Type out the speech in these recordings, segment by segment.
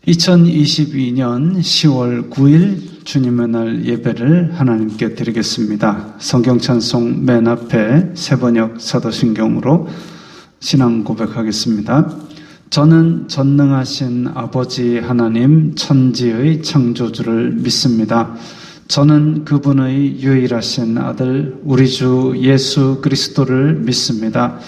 2022년 10월 9일 주님의 날 예배를 하나님께 드리겠습니다. 성경 찬송 맨 앞에 세번역 사도신경으로 신앙 고백하겠습니다. 저는 전능하신 아버지 하나님 천지의 창조주를 믿습니다. 저는 그분의 유일하신 아들 우리 주 예수 그리스도를 믿습니다.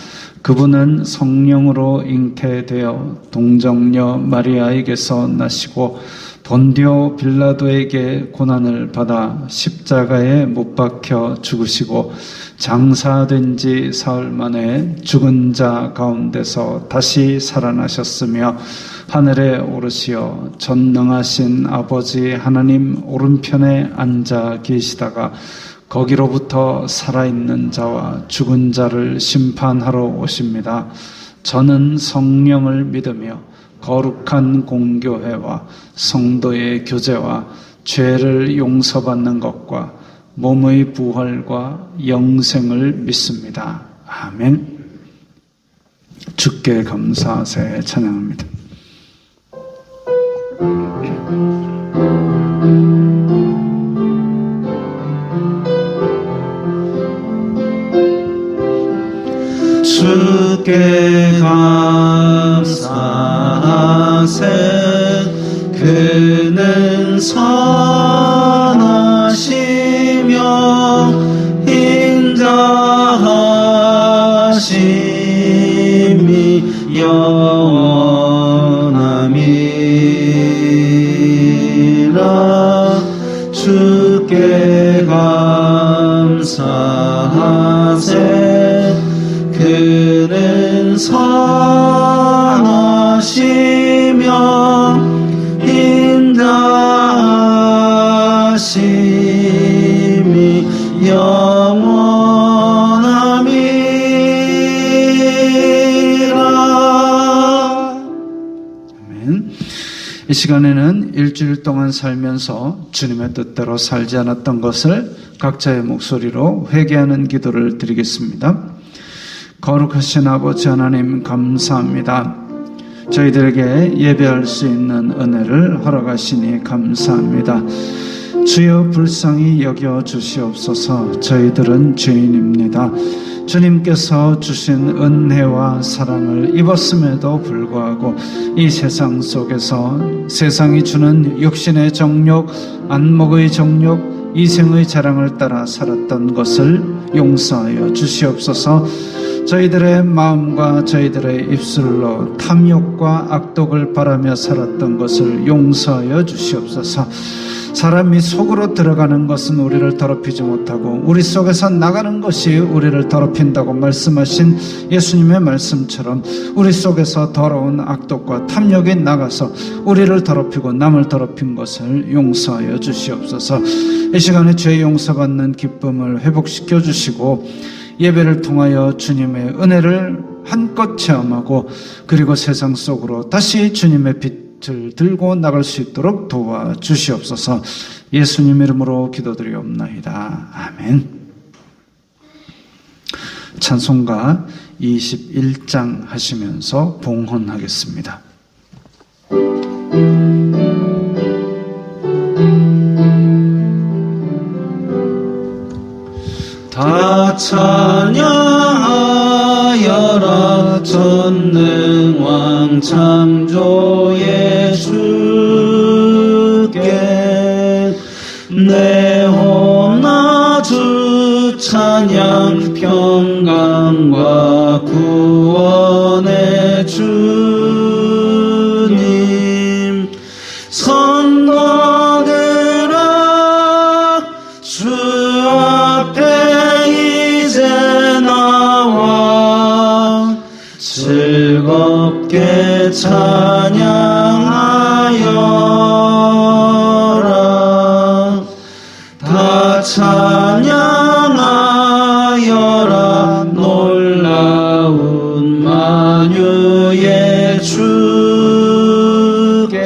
그분은 성령으로 잉태되어 동정녀 마리아에게서 나시고 본디오 빌라도에게 고난을 받아 십자가에 못 박혀 죽으시고 장사된 지 사흘 만에 죽은 자 가운데서 다시 살아나셨으며 하늘에 오르시어 전능하신 아버지 하나님 오른편에 앉아 계시다가 거기로부터 살아있는 자와 죽은 자를 심판하러 오십니다. 저는 성령을 믿으며 거룩한 공교회와 성도의 교제와 죄를 용서받는 것과 몸의 부활과 영생을 믿습니다. 아멘. 주께 감사하세 찬양합니다. 주께 감사하세 그는 선하시며 인자하심이 영원함이라 주께 감사하세 그는 선하시며 인자하심이 영원함이라. 아멘. 이 시간에는 일주일 동안 살면서 주님의 뜻대로 살지 않았던 것을 각자의 목소리로 회개하는 기도를 드리겠습니다. 거룩하신 아버지 하나님 감사합니다. 저희들에게 예배할 수 있는 은혜를 허락하시니 감사합니다. 주여 불쌍히 여겨 주시옵소서. 저희들은 죄인입니다. 주님께서 주신 은혜와 사랑을 입었음에도 불구하고 이 세상 속에서 세상이 주는 육신의 정욕, 안목의 정욕, 이생의 자랑을 따라 살았던 것을 용서하여 주시옵소서. 저희들의 마음과 저희들의 입술로 탐욕과 악독을 바라며 살았던 것을 용서하여 주시옵소서. 사람이 속으로 들어가는 것은 우리를 더럽히지 못하고 우리 속에서 나가는 것이 우리를 더럽힌다고 말씀하신 예수님의 말씀처럼 우리 속에서 더러운 악독과 탐욕이 나가서 우리를 더럽히고 남을 더럽힌 것을 용서하여 주시옵소서. 이 시간에 죄 용서받는 기쁨을 회복시켜 주시고 예배를 통하여 주님의 은혜를 한껏 체험하고 그리고 세상 속으로 다시 주님의 빛을 들고 나갈 수 있도록 도와주시옵소서. 예수님 이름으로 기도드리옵나이다. 아멘. 찬송가 21장 하시면서 봉헌하겠습니다. 다 찬양하여라 전능왕 창조의 주께 내호나 주 찬양 평강과 구원의 주님 성도들아 주 앞에 이제 나와 즐겁게 찬양하여라. 다 찬양하여라. 놀라운 만유의 주께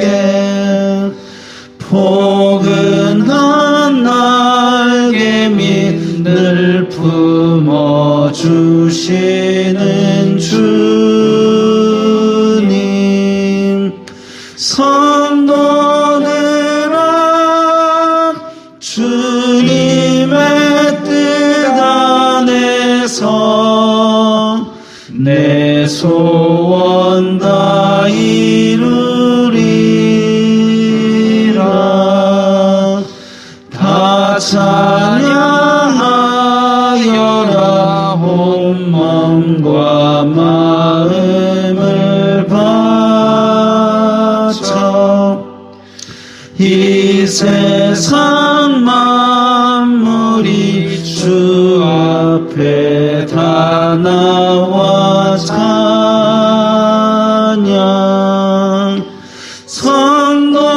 포근한 날개미 늘 품어주시는 주님 성도 소원 다 이루리라. 다 찬양하여라. 온 마음과 마음을 바쳐 이 세상 만물이 주 앞에 다 나와 찬양. 성도들아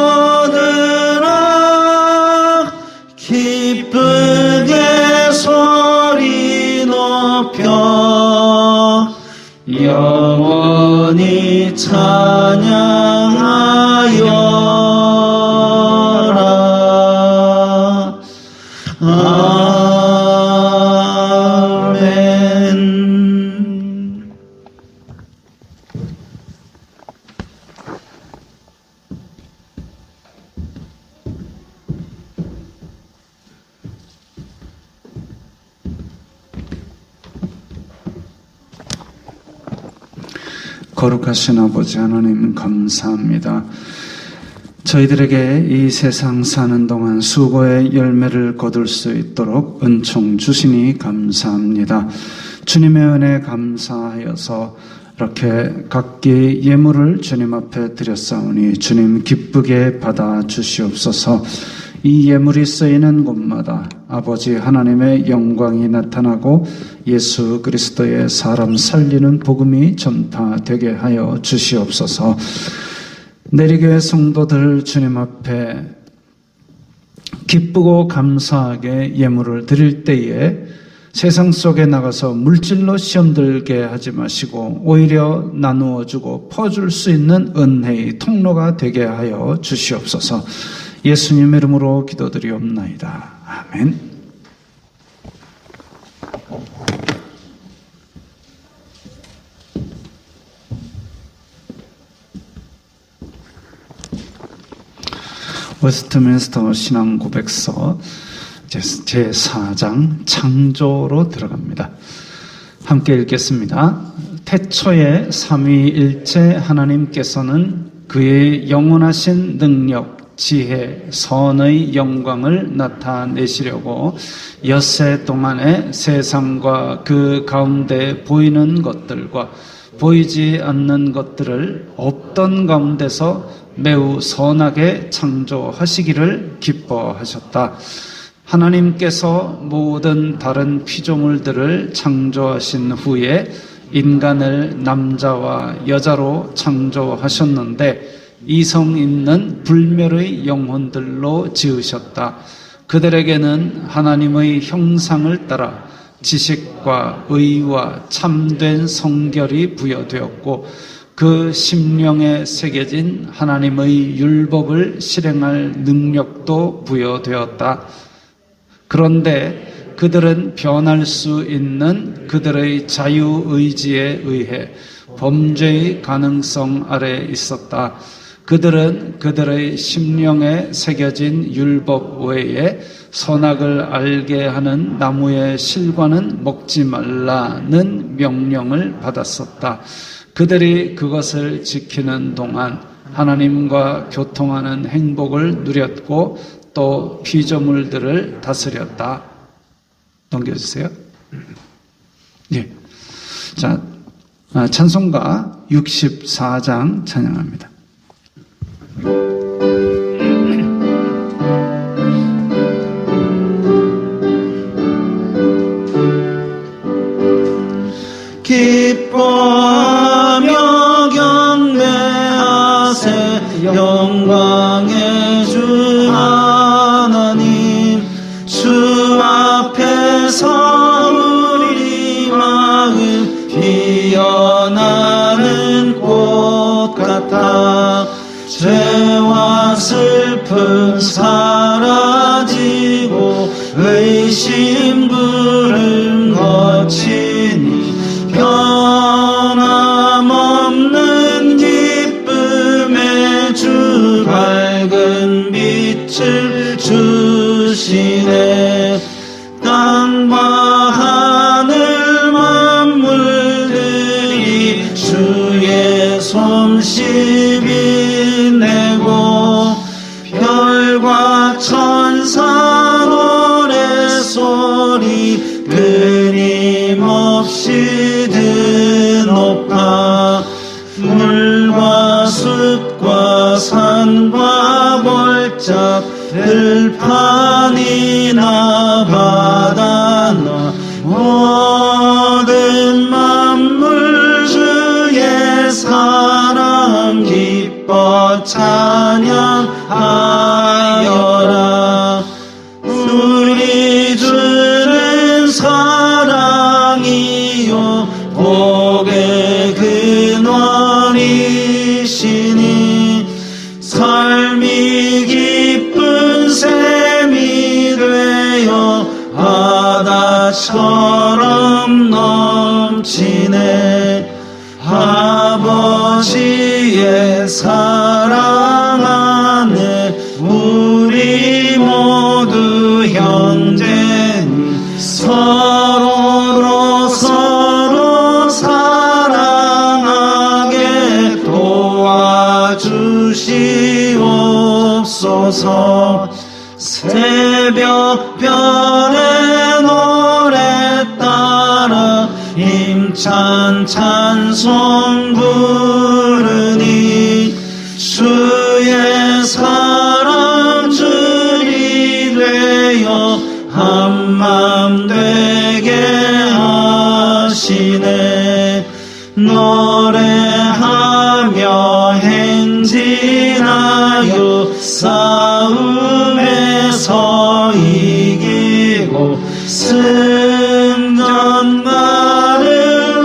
기쁘게 소리 높여 영원히 찬양하여라. 아멘. 거룩하신 아버지 하나님 감사합니다. 저희들에게 이 세상 사는 동안 수고의 열매를 거둘 수 있도록 은총 주시니 감사합니다. 주님의 은혜 감사하여서 이렇게 각기 예물을 주님 앞에 드렸사오니 주님 기쁘게 받아 주시옵소서. 이 예물이 쓰이는 곳마다 아버지 하나님의 영광이 나타나고 예수 그리스도의 사람 살리는 복음이 전파되게 하여 주시옵소서. 내리교회 성도들 주님 앞에 기쁘고 감사하게 예물을 드릴 때에 세상 속에 나가서 물질로 시험 들게 하지 마시고 오히려 나누어 주고 퍼줄 수 있는 은혜의 통로가 되게 하여 주시옵소서. 예수님 이름으로 기도드리옵나이다. 아멘. 웨스트민스터 신앙고백서 제4장 창조로 들어갑니다. 함께 읽겠습니다. 태초에 삼위일체 하나님께서는 그의 영원하신 능력, 지혜, 선의 영광을 나타내시려고 엿새 동안에 세상과 그 가운데 보이는 것들과 보이지 않는 것들을 없던 가운데서 매우 선하게 창조하시기를 기뻐하셨다. 하나님께서 모든 다른 피조물들을 창조하신 후에 인간을 남자와 여자로 창조하셨는데 이성 있는 불멸의 영혼들로 지으셨다. 그들에게는 하나님의 형상을 따라 지식과 의와 참된 성결이 부여되었고 그 심령에 새겨진 하나님의 율법을 실행할 능력도 부여되었다. 그런데 그들은 변할 수 있는 그들의 자유의지에 의해 범죄의 가능성 아래 있었다. 그들은 그들의 심령에 새겨진 율법 외에 선악을 알게 하는 나무의 실과는 먹지 말라는 명령을 받았었다. 그들이 그것을 지키는 동안 하나님과 교통하는 행복을 누렸고 또 피조물들을 다스렸다. 넘겨주세요. 예. 자, 찬송가 64장 찬양합니다. 기뻐하며 경배하세 영광의 주 하나님. 주 앞에서 우리 마음 피어나는 꽃 같아 죄와 슬픔 사라지고 의심 부름 거치니 변함없는 기쁨의 주 밝은 빛을 주시네. 땅과 하늘 만물들이 주 끊임없이 드높아 물과 숲과 산과 벌짝 들판이나 바다나 모든 만물 주의 사랑 기뻐 찬양하여라. 우리 주는 사랑이요 복의 근원이시니 삶이 기쁜 샘이 되어 바다처럼 넘치네. 아버지의 사랑 안에 우리 모두 형제니 서로 사랑하게 도와주시옵소서. 새벽별의 노래 따라 힘찬 찬송 부르니 주의 사랑 줄이 되어 한맘 되게 하시네. 노래하며 행진하여 싸움에서 이기고 승전가를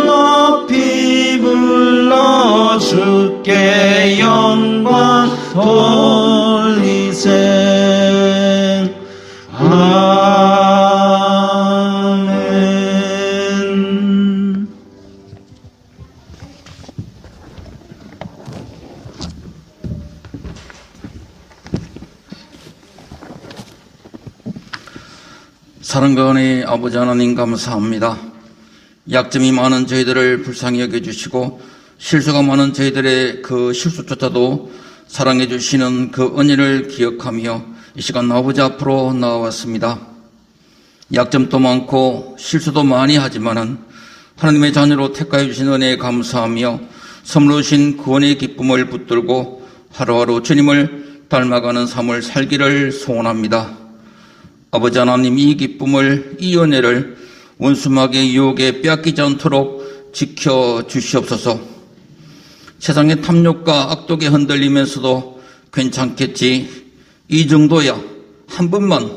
높이 불러 주께 영광 돌리세. 아멘. 사랑과 은혜의 아버지 하나님 감사합니다. 약점이 많은 저희들을 불쌍히 여겨주시고 실수가 많은 저희들의 그 실수조차도 사랑해 주시는 그 은혜를 기억하며 이 시간 아버지 앞으로 나와왔습니다. 약점도 많고 실수도 많이 하지만은 하나님의 자녀로 택하여 주신 은혜에 감사하며 선물로 주신 구원의 기쁨을 붙들고 하루하루 주님을 닮아가는 삶을 살기를 소원합니다. 아버지 하나님, 이 기쁨을, 이 은혜를 원수마귀의 유혹에 빼앗기지 않도록 지켜주시옵소서. 세상의 탐욕과 악독에 흔들리면서도 괜찮겠지, 이 정도야, 한 번만,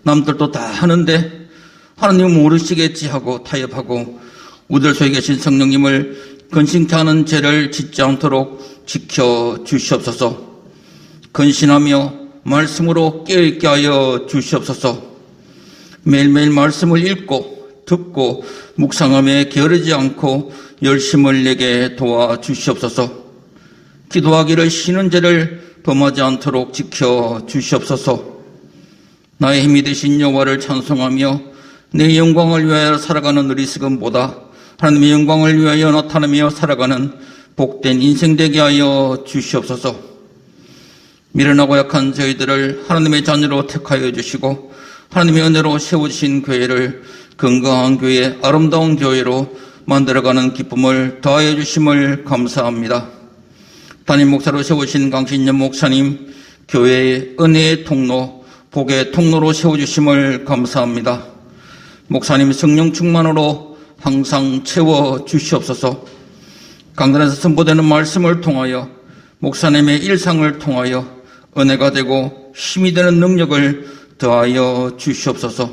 남들도 다 하는데 하나님은 모르시겠지 하고 타협하고 우리들 속에 계신 성령님을 근심케 하는 죄를 짓지 않도록 지켜주시옵소서. 근신하며 말씀으로 깨어있게 하여 주시옵소서. 매일매일 말씀을 읽고 듣고 묵상하며 게으르지 않고 열심을 내게 도와주시옵소서. 기도하기를 쉬는 죄를 범하지 않도록 지켜주시옵소서. 나의 힘이 되신 여호와를 찬송하며 내 영광을 위하여 살아가는 어리석음보다 하나님의 영광을 위하여 나타나며 살아가는 복된 인생 되게 하여 주시옵소서. 미련하고 약한 저희들을 하나님의 자녀로 택하여 주시고 하나님의 은혜로 세워주신 교회를 건강한 교회, 아름다운 교회로 만들어가는 기쁨을 더하여 주심을 감사합니다. 담임 목사로 세우신 강신년 목사님, 교회의 은혜의 통로, 복의 통로로 세워주심을 감사합니다. 목사님 성령 충만으로 항상 채워주시옵소서. 강단에서 선포되는 말씀을 통하여 목사님의 일상을 통하여 은혜가 되고 힘이 되는 능력을 더하여 주시옵소서.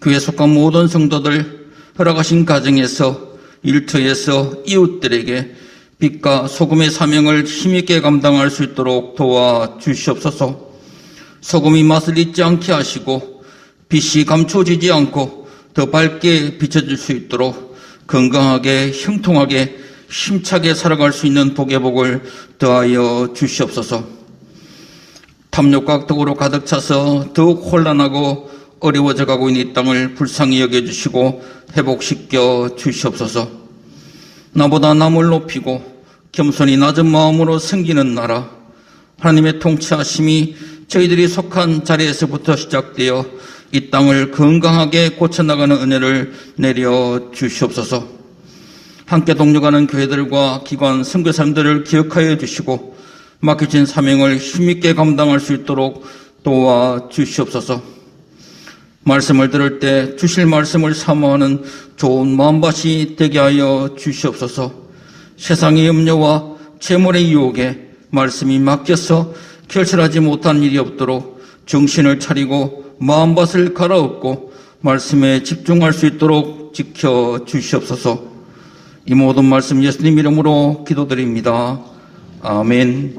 교회에 속한 모든 성도들 허락하신 가정에서 일터에서 이웃들에게 빛과 소금의 사명을 힘있게 감당할 수 있도록 도와주시옵소서. 소금이 맛을 잊지 않게 하시고 빛이 감춰지지 않고 더 밝게 비춰질 수 있도록 건강하게 형통하게 힘차게 살아갈 수 있는 복의 복을 더하여 주시옵소서. 탐욕과 악독으로 가득 차서 더욱 혼란하고 어려워져 가고 있는 이 땅을 불쌍히 여겨주시고 회복시켜 주시옵소서. 나보다 남을 높이고 겸손히 낮은 마음으로 섬기는 나라, 하나님의 통치하심이 저희들이 속한 자리에서부터 시작되어 이 땅을 건강하게 고쳐나가는 은혜를 내려 주시옵소서. 함께 동력하는 교회들과 기관, 선교사님들을 기억하여 주시고 맡겨진 사명을 힘있게 감당할 수 있도록 도와 주시옵소서. 말씀을 들을 때 주실 말씀을 사모하는 좋은 마음밭이 되게 하여 주시옵소서. 세상의 염려와 재물의 유혹에 말씀이 맡겨서 결실하지 못한 일이 없도록 정신을 차리고 마음밭을 갈아엎고 말씀에 집중할 수 있도록 지켜주시옵소서. 이 모든 말씀 예수님 이름으로 기도드립니다. 아멘.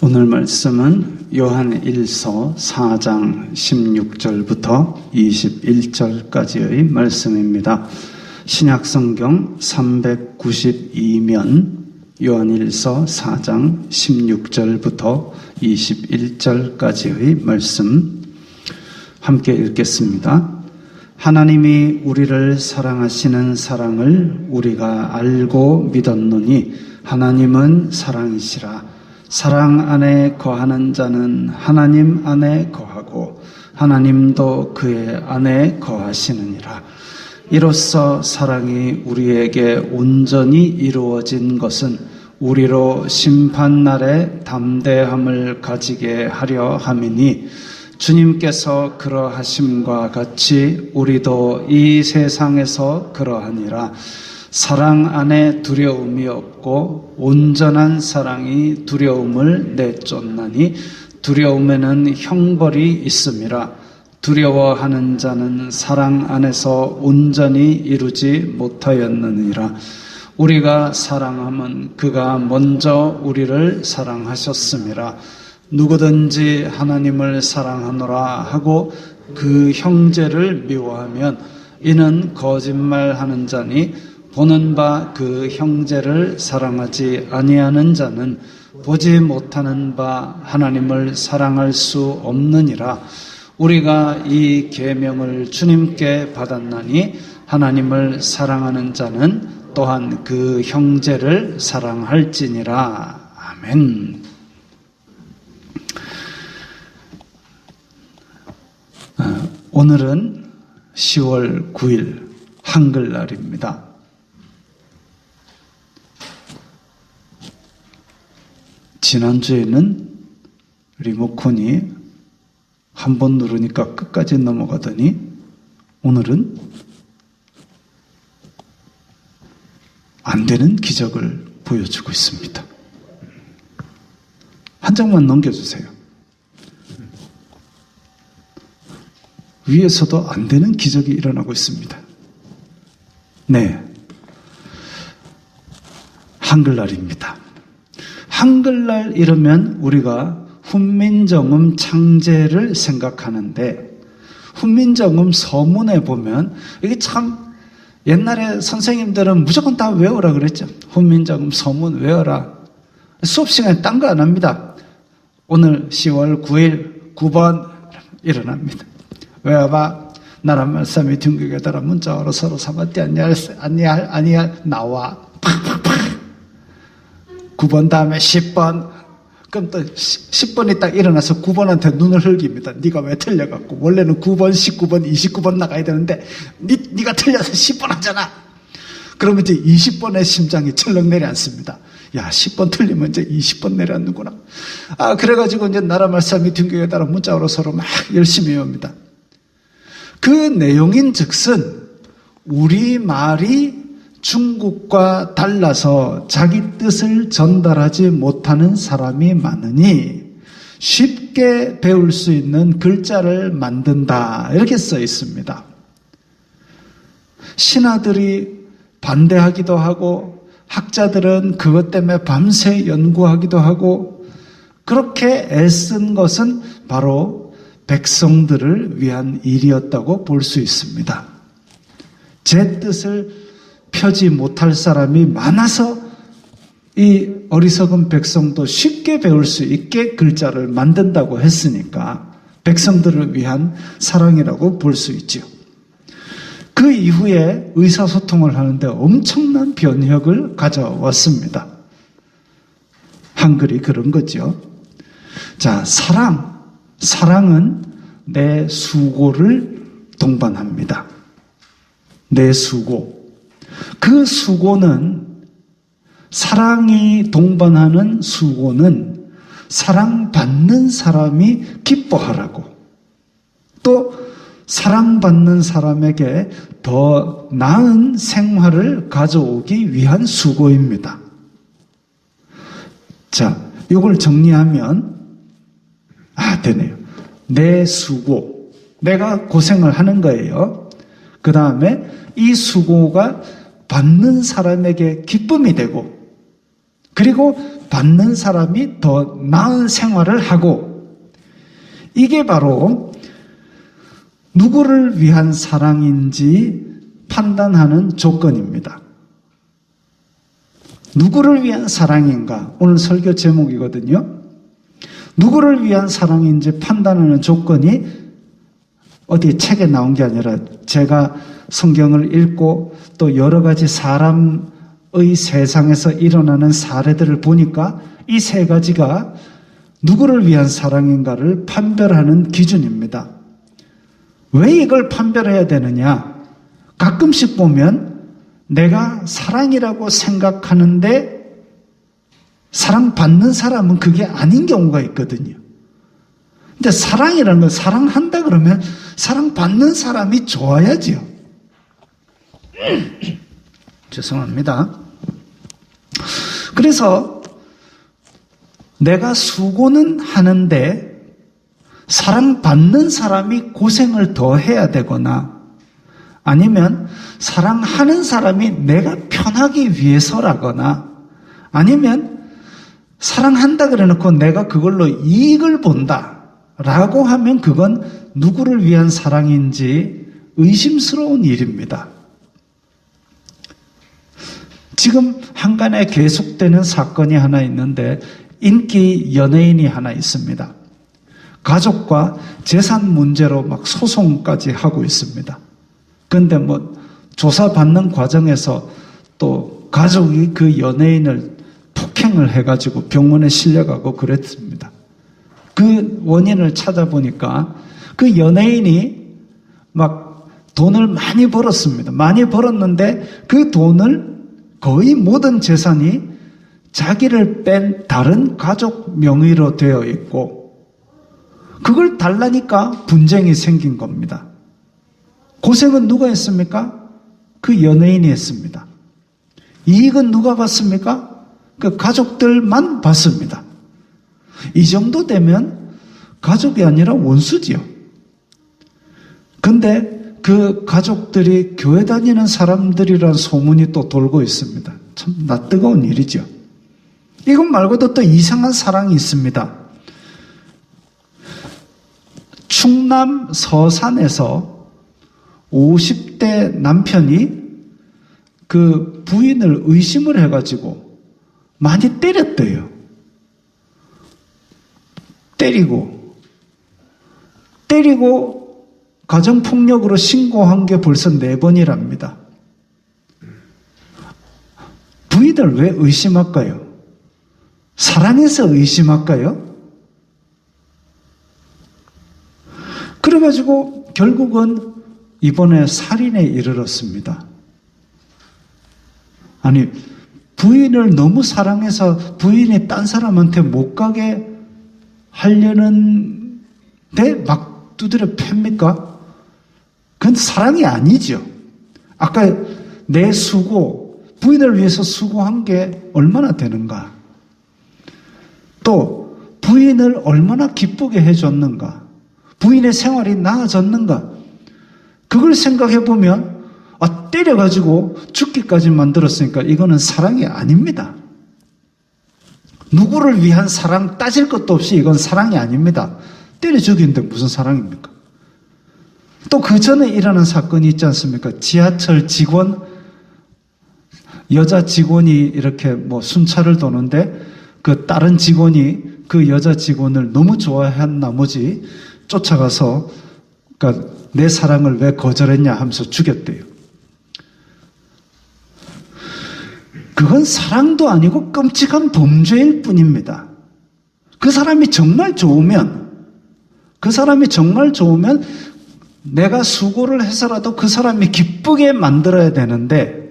오늘 말씀은 요한일서 4장 16절부터 21절까지의 말씀입니다. 신약성경 392면 요한일서 4장 16절부터 21절까지의 말씀 함께 읽겠습니다. 하나님이 우리를 사랑하시는 사랑을 우리가 알고 믿었노니 하나님은 사랑이시라. 사랑 안에 거하는 자는 하나님 안에 거하고 하나님도 그의 안에 거하시느니라. 이로써 사랑이 우리에게 온전히 이루어진 것은 우리로 심판날에 담대함을 가지게 하려 함이니 주님께서 그러하심과 같이 우리도 이 세상에서 그러하니라. 사랑 안에 두려움이 없고 온전한 사랑이 두려움을 내쫓나니 두려움에는 형벌이 있음이라. 두려워하는 자는 사랑 안에서 온전히 이루지 못하였느니라. 우리가 사랑함은 그가 먼저 우리를 사랑하셨음이라. 누구든지 하나님을 사랑하노라 하고 그 형제를 미워하면 이는 거짓말하는 자니 보는 바 그 형제를 사랑하지 아니하는 자는 보지 못하는 바 하나님을 사랑할 수 없느니라. 우리가 이 계명을 주님께 받았나니 하나님을 사랑하는 자는 또한 그 형제를 사랑할지니라. 아멘. 오늘은 10월 9일 한글날입니다. 지난주에는 리모컨이 한 번 누르니까 끝까지 넘어가더니 오늘은 안 되는 기적을 보여주고 있습니다. 한 장만 넘겨주세요. 위에서도 안 되는 기적이 일어나고 있습니다. 네. 한글날입니다. 한글날 이러면 우리가 훈민정음 창제를 생각하는데 훈민정음 서문에 보면 이게 참 옛날에 선생님들은 무조건 다 외우라 그랬죠. 훈민정음 서문 외워라. 수업 시간에 딴 거 안 합니다. 오늘 10월 9일 9번 일어납니다. 외워봐. 나란 말씀이 둥글게 달아 문자로 서로 삼았디 아니할 나와. 9번 다음에 10번. 그럼 또 10번이 딱 일어나서 9번한테 눈을 흘깁니다. 네가 왜 틀려갖고. 원래는 9번, 19번, 29번 나가야 되는데 네가 틀려서 10번 하잖아. 그러면 이제 20번의 심장이 철렁 내려앉습니다. 야, 10번 틀리면 이제 20번 내려앉는구나. 그래가지고 이제 나라 말씀이 둥경에 따라 문자로 서로 막 열심히 외웁니다. 그 내용인 즉슨 우리 말이 중국과 달라서 자기 뜻을 전달하지 못하는 사람이 많으니 쉽게 배울 수 있는 글자를 만든다. 이렇게 써 있습니다. 신하들이 반대하기도 하고 학자들은 그것 때문에 밤새 연구하기도 하고 그렇게 애쓴 것은 바로 백성들을 위한 일이었다고 볼 수 있습니다. 제 뜻을 펴지 못할 사람이 많아서 이 어리석은 백성도 쉽게 배울 수 있게 글자를 만든다고 했으니까 백성들을 위한 사랑이라고 볼 수 있죠. 그 이후에 의사소통을 하는데 엄청난 변혁을 가져왔습니다. 한글이 그런 거죠. 자, 사랑은 내 수고를 동반합니다. 내 수고. 그 수고는, 사랑이 동반하는 수고는 사랑받는 사람이 기뻐하라고, 또 사랑받는 사람에게 더 나은 생활을 가져오기 위한 수고입니다. 자, 이걸 정리하면 되네요. 내 수고, 내가 고생을 하는 거예요. 그 다음에 이 수고가 받는 사람에게 기쁨이 되고, 그리고 받는 사람이 더 나은 생활을 하고, 이게 바로 누구를 위한 사랑인지 판단하는 조건입니다. 누구를 위한 사랑인가? 오늘 설교 제목이거든요. 누구를 위한 사랑인지 판단하는 조건이 어디 책에 나온 게 아니라 제가 성경을 읽고 또 여러 가지 사람의 세상에서 일어나는 사례들을 보니까 이 세 가지가 누구를 위한 사랑인가를 판별하는 기준입니다. 왜 이걸 판별해야 되느냐? 가끔씩 보면 내가 사랑이라고 생각하는데 사랑받는 사람은 그게 아닌 경우가 있거든요. 근데 사랑이라는 건, 사랑한다 그러면 사랑받는 사람이 좋아야지요. 죄송합니다. 그래서 내가 수고는 하는데 사랑받는 사람이 고생을 더 해야 되거나, 아니면 사랑하는 사람이 내가 편하기 위해서라거나, 아니면 사랑한다 그래놓고 내가 그걸로 이익을 본다라고 하면 그건 누구를 위한 사랑인지 의심스러운 일입니다. 지금 한간에 계속되는 사건이 하나 있는데, 인기 연예인이 하나 있습니다. 가족과 재산 문제로 막 소송까지 하고 있습니다. 그런데 조사받는 과정에서 또 가족이 그 연예인을 폭행을 해가지고 병원에 실려가고 그랬습니다. 그 원인을 찾아보니까 그 연예인이 막 돈을 많이 벌었습니다. 많이 벌었는데 그 돈을 거의 모든 재산이 자기를 뺀 다른 가족 명의로 되어 있고, 그걸 달라니까 분쟁이 생긴 겁니다. 고생은 누가 했습니까? 그 연예인이 했습니다. 이익은 누가 받습니까? 그 가족들만 받습니다. 이 정도 되면 가족이 아니라 원수지요. 근데 그 가족들이 교회 다니는 사람들이란 소문이 또 돌고 있습니다. 참 낯뜨거운 일이죠. 이것 말고도 또 이상한 사랑이 있습니다. 충남 서산에서 50대 남편이 그 부인을 의심을 해가지고 많이 때렸대요. 때리고 가정폭력으로 신고한 게 벌써 4번이랍니다. 부인을 왜 의심할까요? 사랑해서 의심할까요? 그래가지고 결국은 이번에 살인에 이르렀습니다. 아니, 부인을 너무 사랑해서 부인이 딴 사람한테 못 가게 하려는데 막 두드려 팹니까? 그건 사랑이 아니죠. 아까 내 수고, 부인을 위해서 수고한 게 얼마나 되는가? 또 부인을 얼마나 기쁘게 해줬는가? 부인의 생활이 나아졌는가? 그걸 생각해 보면 때려가지고 죽기까지 만들었으니까 이거는 사랑이 아닙니다. 누구를 위한 사랑 따질 것도 없이 이건 사랑이 아닙니다. 때려 죽이는데 무슨 사랑입니까? 또 그 전에 일어난 사건이 있지 않습니까? 지하철 직원 여자 직원이 이렇게 뭐 순찰을 도는데 그 다른 직원이 그 여자 직원을 너무 좋아한 나머지 쫓아가서 그러니까 내 사랑을 왜 거절했냐 하면서 죽였대요. 그건 사랑도 아니고 끔찍한 범죄일 뿐입니다. 그 사람이 정말 좋으면 내가 수고를 해서라도 그 사람이 기쁘게 만들어야 되는데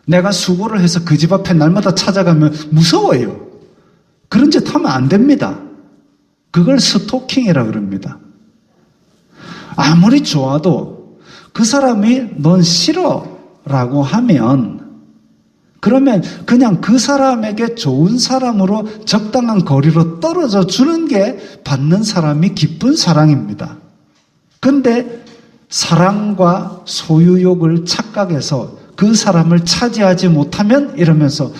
내가 수고를 해서 그 집 앞에 날마다 찾아가면 무서워요. 그런 짓 하면 안 됩니다. 그걸 스토킹이라 그럽니다. 아무리 좋아도 그 사람이 넌 싫어라고 하면 그러면 그냥 그 사람에게 좋은 사람으로 적당한 거리로 떨어져 주는 게 받는 사람이 기쁜 사랑입니다. 근데 사랑과 소유욕을 착각해서 그 사람을 차지하지 못하면 이러면서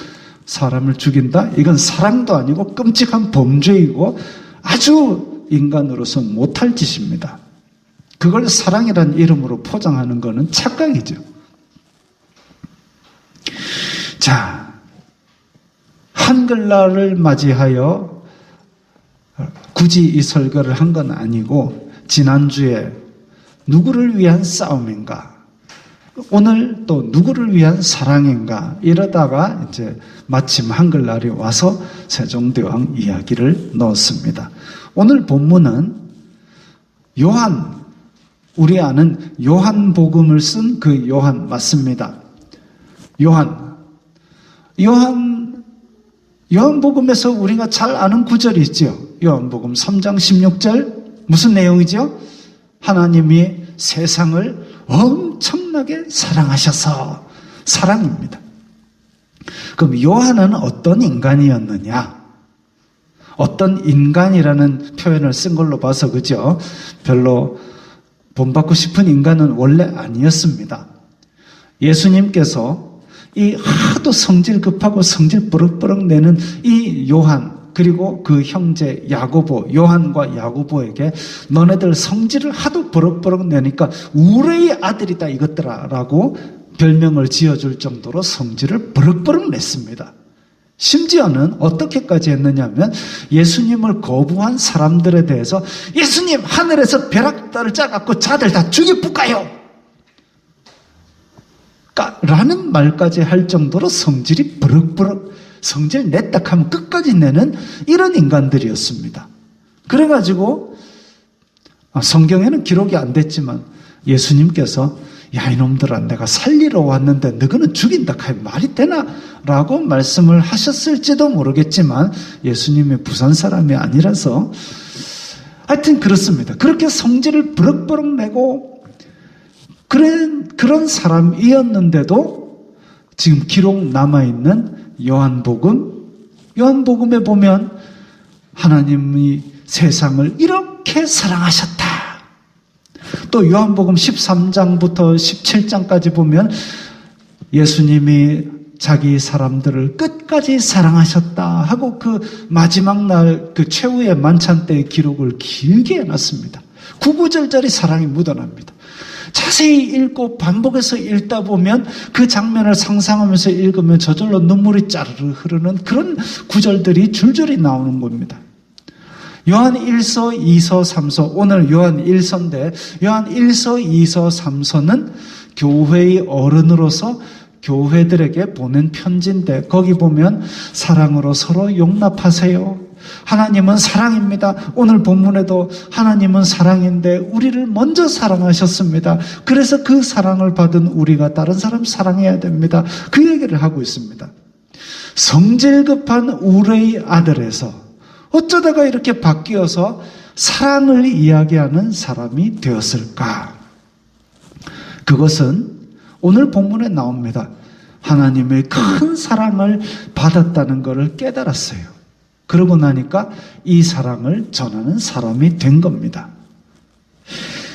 사람을 죽인다? 이건 사랑도 아니고 끔찍한 범죄이고 아주 인간으로서 못할 짓입니다. 그걸 사랑이라는 이름으로 포장하는 것은 착각이죠. 자, 한글날을 맞이하여 굳이 이 설교를 한 건 아니고 지난주에 누구를 위한 싸움인가? 오늘 또 누구를 위한 사랑인가? 이러다가 이제 마침 한글날이 와서 세종대왕 이야기를 넣었습니다. 오늘 본문은 요한, 우리 아는 요한복음을 쓴 그 요한 맞습니다. 요한복음에서 우리가 잘 아는 구절이 있죠. 요한복음 3장 16절 무슨 내용이죠? 하나님이 세상을 엄청나게 사랑하셔서 사랑입니다. 그럼 요한은 어떤 인간이었느냐? 어떤 인간이라는 표현을 쓴 걸로 봐서 그죠? 별로 본받고 싶은 인간은 원래 아니었습니다. 예수님께서 이 하도 성질 급하고 성질 버럭버럭 내는 이 요한 그리고 그 형제 야고보, 요한과 야고보에게 너네들 성질을 하도 버럭버럭 내니까 우레의 아들이다 이것들아 라고 별명을 지어줄 정도로 성질을 버럭버럭 냈습니다. 심지어는 어떻게까지 했느냐면 예수님을 거부한 사람들에 대해서 예수님 하늘에서 벼락들을 짜갖고 자들 다 죽여볼까요? 라는 말까지 할 정도로 성질이 버럭버럭 성질 냈다 하면 끝까지 내는 이런 인간들이었습니다. 그래가지고 성경에는 기록이 안 됐지만 예수님께서 야 이놈들아 내가 살리러 왔는데 너희는 죽인다 하면 말이 되나? 라고 말씀을 하셨을지도 모르겠지만 예수님이 부산 사람이 아니라서 하여튼 그렇습니다. 그렇게 성질을 버럭버럭 내고 그런 사람이었는데도 지금 기록 남아있는 요한복음에 보면 하나님이 세상을 이렇게 사랑하셨다. 또 요한복음 13장부터 17장까지 보면 예수님이 자기 사람들을 끝까지 사랑하셨다 하고 그 마지막 날 그 최후의 만찬 때의 기록을 길게 해놨습니다. 구구절절히 사랑이 묻어납니다. 자세히 읽고 반복해서 읽다 보면 그 장면을 상상하면서 읽으면 저절로 눈물이 짜르르 흐르는 그런 구절들이 줄줄이 나오는 겁니다. 요한 1서, 2서, 3서, 오늘 요한 1서인데 요한 1서, 2서, 3서는 교회의 어른으로서 교회들에게 보낸 편지인데 거기 보면 사랑으로 서로 용납하세요. 하나님은 사랑입니다. 오늘 본문에도 하나님은 사랑인데 우리를 먼저 사랑하셨습니다. 그래서 그 사랑을 받은 우리가 다른 사람 사랑해야 됩니다. 그 얘기를 하고 있습니다. 성질급한 우레의 아들에서 어쩌다가 이렇게 바뀌어서 사랑을 이야기하는 사람이 되었을까? 그것은 오늘 본문에 나옵니다. 하나님의 큰 사랑을 받았다는 것을 깨달았어요. 그러고 나니까 이 사랑을 전하는 사람이 된 겁니다.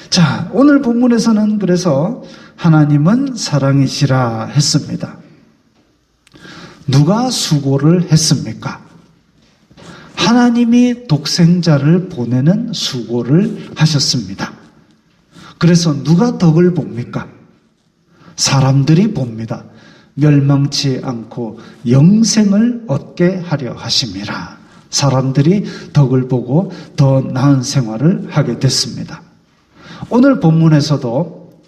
자, 오늘 본문에서는 그래서 하나님은 사랑이시라 했습니다. 누가 수고를 했습니까? 하나님이 독생자를 보내는 수고를 하셨습니다. 그래서 누가 덕을 봅니까? 사람들이 봅니다. 멸망치 않고 영생을 얻게 하려 하심이라. 사람들이 덕을 보고 더 나은 생활을 하게 됐습니다. 오늘 본문에서도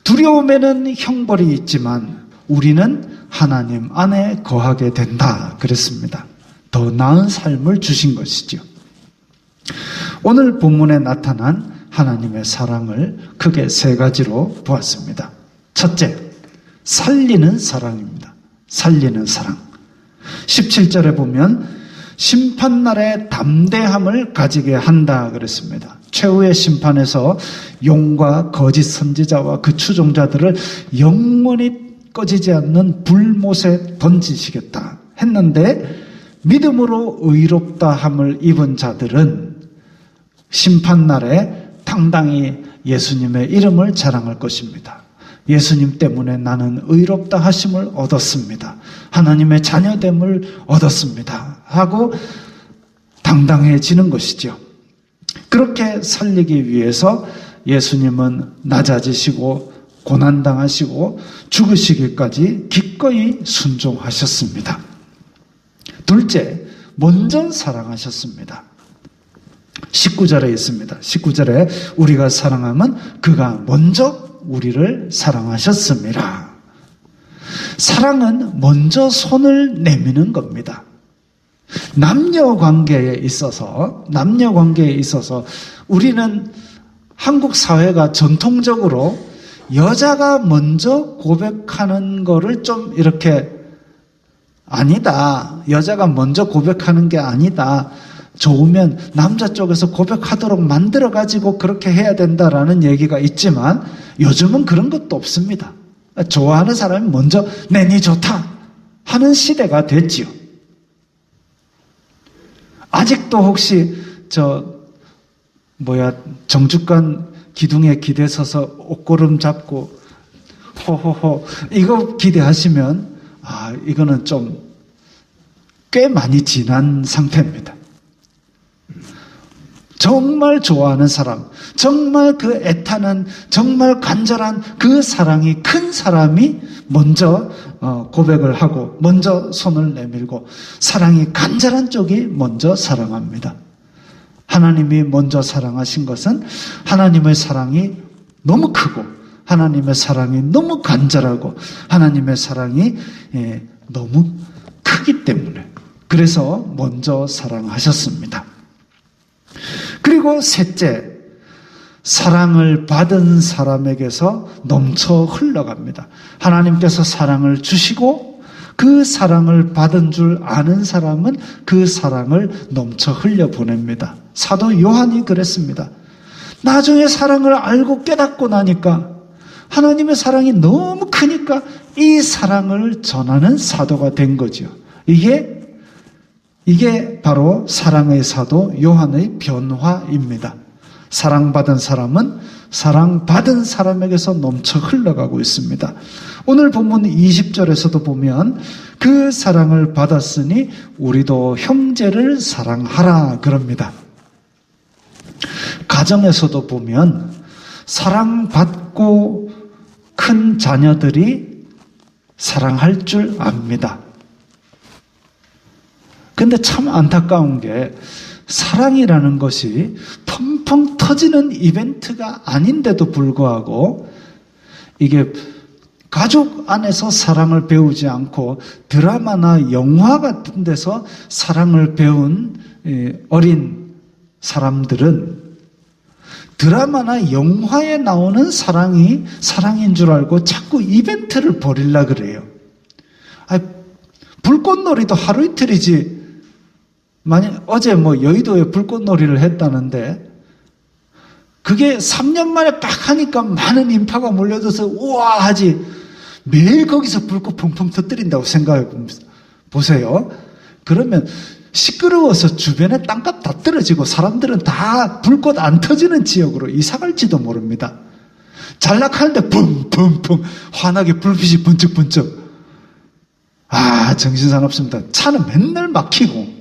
두려움에는 형벌이 있지만 우리는 하나님 안에 거하게 된다 그랬습니다. 더 나은 삶을 주신 것이죠. 오늘 본문에 나타난 하나님의 사랑을 크게 세 가지로 보았습니다. 첫째, 살리는 사랑입니다. 살리는 사랑. 17절에 보면 심판날에 담대함을 가지게 한다 그랬습니다. 최후의 심판에서 용과 거짓 선지자와 그 추종자들을 영원히 꺼지지 않는 불못에 던지시겠다 했는데, 믿음으로 의롭다함을 입은 자들은 심판날에 당당히 예수님의 이름을 자랑할 것입니다. 예수님 때문에 나는 의롭다 하심을 얻었습니다. 하나님의 자녀됨을 얻었습니다. 하고 당당해지는 것이죠. 그렇게 살리기 위해서 예수님은 낮아지시고 고난당하시고 죽으시기까지 기꺼이 순종하셨습니다. 둘째, 먼저 사랑하셨습니다. 19절에 있습니다. 19절에 우리가 사랑하면 그가 먼저 우리를 사랑하셨습니다. 사랑은 먼저 손을 내미는 겁니다. 남녀 관계에 있어서 우리는 한국 사회가 전통적으로 여자가 먼저 고백하는 거를 좀 이렇게 아니다. 여자가 먼저 고백하는 게 아니다. 좋으면 남자 쪽에서 고백하도록 만들어가지고 그렇게 해야 된다라는 얘기가 있지만 요즘은 그런 것도 없습니다. 좋아하는 사람이 먼저 내니 좋다 하는 시대가 됐지요. 아직도 혹시 정주관 기둥에 기대 서서 옷고름 잡고 호호호 이거 기대하시면 이거는 좀 꽤 많이 지난 상태입니다. 정말 좋아하는 사람, 정말 그 애타는, 정말 간절한 그 사랑이 큰 사람이 먼저 고백을 하고 먼저 손을 내밀고 사랑이 간절한 쪽이 먼저 사랑합니다. 하나님이 먼저 사랑하신 것은 하나님의 사랑이 너무 크고 하나님의 사랑이 너무 간절하고 하나님의 사랑이 너무 크기 때문에 그래서 먼저 사랑하셨습니다. 그리고 셋째, 사랑을 받은 사람에게서 넘쳐 흘러갑니다. 하나님께서 사랑을 주시고 그 사랑을 받은 줄 아는 사람은 그 사랑을 넘쳐 흘려보냅니다. 사도 요한이 그랬습니다. 나중에 사랑을 알고 깨닫고 나니까 하나님의 사랑이 너무 크니까 이 사랑을 전하는 사도가 된 거죠. 이게 바로 사랑의 사도 요한의 변화입니다. 사랑받은 사람은 사랑받은 사람에게서 넘쳐 흘러가고 있습니다. 오늘 본문 20절에서도 보면 그 사랑을 받았으니 우리도 형제를 사랑하라 그럽니다. 가정에서도 보면 사랑받고 큰 자녀들이 사랑할 줄 압니다. 근데 참 안타까운 게 사랑이라는 것이 펑펑 터지는 이벤트가 아닌데도 불구하고 이게 가족 안에서 사랑을 배우지 않고 드라마나 영화 같은 데서 사랑을 배운 어린 사람들은 드라마나 영화에 나오는 사랑이 사랑인 줄 알고 자꾸 이벤트를 벌이려고 그래요. 불꽃놀이도 하루 이틀이지. 만약 어제 여의도에 불꽃놀이를 했다는데 그게 3년 만에 딱 하니까 많은 인파가 몰려들어서 우와 하지. 매일 거기서 불꽃 펑펑 터뜨린다고 생각해 보세요. 그러면 시끄러워서 주변에 땅값 다 떨어지고 사람들은 다 불꽃 안 터지는 지역으로 이사갈지도 모릅니다. 잘락하는데 붕붕붕 환하게 불빛이 번쩍번쩍. 정신사납습니다. 차는 맨날 막히고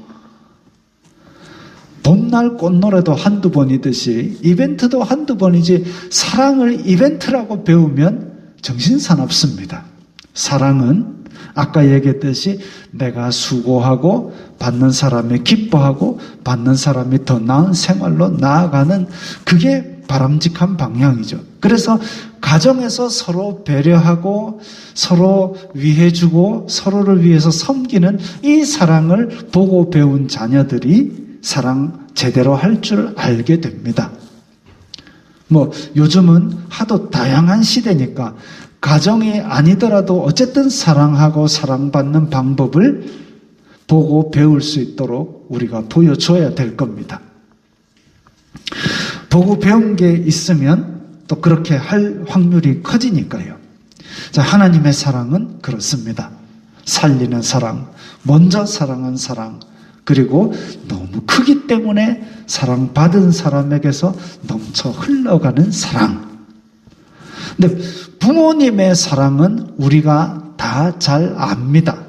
봄날 꽃노래도 한두 번이듯이 이벤트도 한두 번이지 사랑을 이벤트라고 배우면 정신사납습니다. 사랑은 아까 얘기했듯이 내가 수고하고 받는 사람이 기뻐하고 받는 사람이 더 나은 생활로 나아가는 그게 바람직한 방향이죠. 그래서 가정에서 서로 배려하고 서로 위해주고 서로를 위해서 섬기는 이 사랑을 보고 배운 자녀들이 사랑 제대로 할 줄 알게 됩니다. 요즘은 하도 다양한 시대니까 가정이 아니더라도 어쨌든 사랑하고 사랑받는 방법을 보고 배울 수 있도록 우리가 보여줘야 될 겁니다. 보고 배운 게 있으면 또 그렇게 할 확률이 커지니까요. 자, 하나님의 사랑은 그렇습니다. 살리는 사랑, 먼저 사랑한 사랑, 그리고 너무 크기 때문에 사랑받은 사람에게서 넘쳐 흘러가는 사랑. 근데 부모님의 사랑은 우리가 다 잘 압니다.